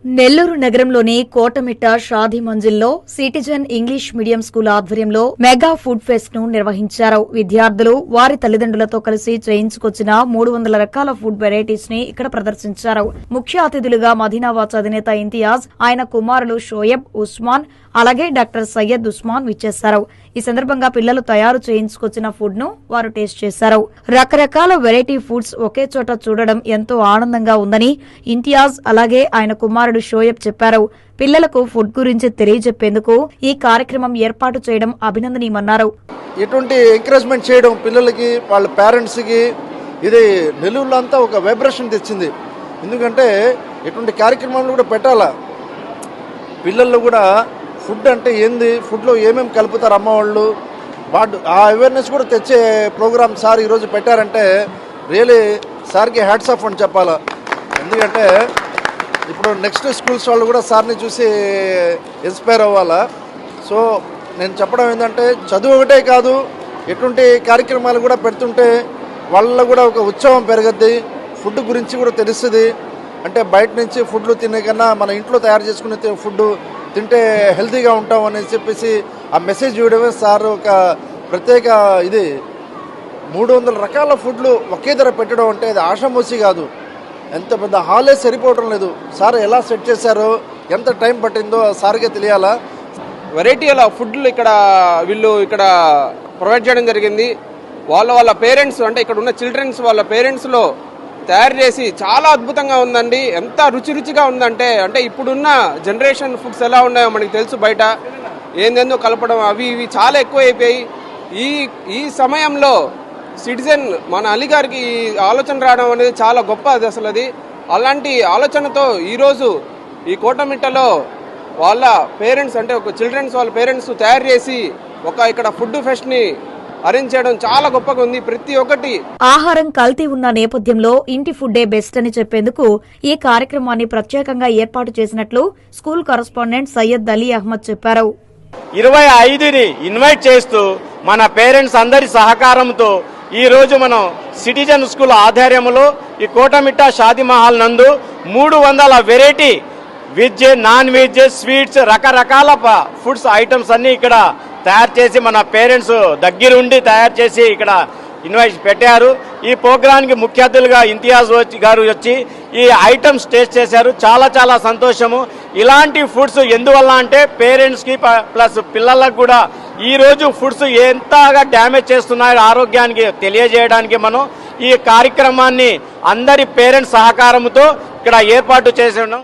నెల్లూరు నగరంలోని కోటమిట్ట షాదీ మంజిల్లో సిటిజన్ ఇంగ్లీష్ మీడియం స్కూల్ ఆధ్వర్యంలో మెగా ఫుడ్ ఫెస్ట్ ను నిర్వహించారు. విద్యార్థులు వారి తల్లిదండ్రులతో కలిసి చేయించుకొచ్చిన 300 రకాల ఫుడ్ వెరైటీస్ ని ఇక్కడ ప్రదర్శించారు. ముఖ్య అతిథులుగా మదీనావాచ్ అధినేత ఇంతియాజ్, ఆయన కుమారులు షోయబ్, ఉస్మాన్, అలాగే డాక్టర్ సయ్యద్ ఉస్మాన్ విచ్చేశారు. ఈ సందర్భంగా పిల్లలు తయారు చేయించుకొచ్చిన ఫుడ్ ను వారు టేస్ట్ చేశారు. రకరకాల వెరైటీ ఫుడ్స్ ఒకే చోట చూడడం ఎంతో ఆనందంగా ఉందని ఇంతియాజ్ అలాగే ఆయన కుమారుడు షోయబ్ చెప్పారు. పిల్లలకు ఫుడ్ గురించి తెలియజెప్పేందుకు ఈ కార్యక్రమం ఏర్పాటు చేయడం అభినందనీయమన్నారు. ఇటువంటి ఎంకరేజ్మెంట్ చేయడం పిల్లలకి, వాళ్ళ పేరెంట్స్ కి ఇది నెల్లూరులో అంతా ఒక వైబ్రేషన్ తెచ్చింది. ఎందుకంటే ఇటువంటి కార్యక్రమాలు కూడా పెట్టాలా, పిల్లల్లో కూడా ఫుడ్ అంటే ఏంది, ఫుడ్లో ఏమేమి కలుపుతారు అమ్మవాళ్ళు, ఆ అవేర్నెస్ కూడా తెచ్చే ప్రోగ్రామ్ సార్ ఈరోజు పెట్టారంటే రియలీ సార్కి హ్యాట్స్ ఆఫ్ అని చెప్పాలా. ఎందుకంటే ఇప్పుడు నెక్స్ట్ స్కూల్స్ వాళ్ళు కూడా సార్ని చూసి ఇన్స్పైర్ అవ్వాలా. సో నేను చెప్పడం ఏంటంటే చదువు ఒకటే కాదు, ఎటువంటి కార్యక్రమాలు కూడా పెడుతుంటే వాళ్ళలో కూడా ఒక ఉత్సవం పెరగద్ది, ఫుడ్ గురించి కూడా తెలుస్తుంది. అంటే బయట నుంచి ఫుడ్లు తినే కన్నా మన ఇంట్లో తయారు చేసుకునే ఫుడ్ తింటే హెల్తీగా ఉంటాం అని చెప్పేసి ఆ మెసేజ్ ఇవ్వడమే సార్ ఒక ప్రత్యేక. ఇది 300 రకాల ఫుడ్లు ఒకే ధర పెట్టడం అంటే అది ఆషామోసి కాదు. ఎంత పెద్ద హాలే సరిపోవడం లేదు. సార్ ఎలా సెట్ చేశారో, ఎంత టైం పట్టిందో సార్కే తెలియాలా. వెరైటీల ఫుడ్లు వీళ్ళు ఇక్కడ ప్రొవైడ్ చేయడం జరిగింది. వాళ్ళ పేరెంట్స్, అంటే ఇక్కడ ఉన్న చిల్డ్రన్స్ వాళ్ళ పేరెంట్స్లో తయారు చేసి చాలా అద్భుతంగా ఉందండి. ఎంత రుచిగా ఉందంటే, ఇప్పుడున్న జనరేషన్ ఫుడ్స్ ఎలా ఉన్నాయో మనకి తెలుసు, బయట ఏందేందో కలపడం అవి ఇవి చాలా ఎక్కువైపోయాయి. ఈ సమయంలో సిటిజన్ మన అలీ గారికి ఆలోచన రావడం అనేది చాలా గొప్ప. అది అలాంటి ఆలోచనతో ఈరోజు ఈ కోటమిట్టలో వాళ్ళ పేరెంట్స్, అంటే ఒక చిల్డ్రన్స్ వాళ్ళ పేరెంట్స్ తయారు చేసి ఇక్కడ ఫుడ్ ఫెస్ట్ ని అరేంజ్ చేయడం చాలా గొప్పగా ఉంది. ప్రతి ఒక్కటి ఆహారం కల్తీ ఉన్న నేపథ్యంలో ఇంటి ఫుడ్డే బెస్ట్ అని చెప్పేందుకు ఈ కార్యక్రమాన్ని ప్రత్యేకంగా ఏర్పాటు చేసినట్లు స్కూల్ కరస్పాండెంట్ సయ్యద్ అలీ అహ్మద్ చెప్పారు. 25ని ఇన్వైట్ చేస్తూ మన పేరెంట్స్ అందరి సహకారంతో ఈ రోజు మనం సిటిజన్ స్కూల్ ఆధ్వర్యంలో ఈ కోటమిట్ట షాదీ మహల్ నందు 300 variety veg, non veg, sweets, రకరకాల ఫుడ్స్ ఐటమ్స్ అన్ని ఇక్కడ తయారు చేసి మన పేరెంట్స్ దగ్గరుండి తయారు చేసి ఇక్కడ ఇన్వైట్ పెట్టారు. ఈ ప్రోగ్రాంకి ముఖ్య అతిథులుగా ఇంతియాజ్ గారు వచ్చి ఈ ఐటమ్స్ టేస్ట్ చేశారు. చాలా సంతోషము. ఇలాంటి ఫుడ్స్ ఎందువల్ల అంటే పేరెంట్స్కి ప్లస్ పిల్లలకు కూడా ఈ రోజు ఫుడ్స్ ఎంతగా డ్యామేజ్ చేస్తున్నాయో ఆరోగ్యానికి తెలియజేయడానికి మనం ఈ కార్యక్రమాన్ని అందరి పేరెంట్స్ సహకారంతో ఇక్కడ ఏర్పాటు చేసి ఉన్నాం.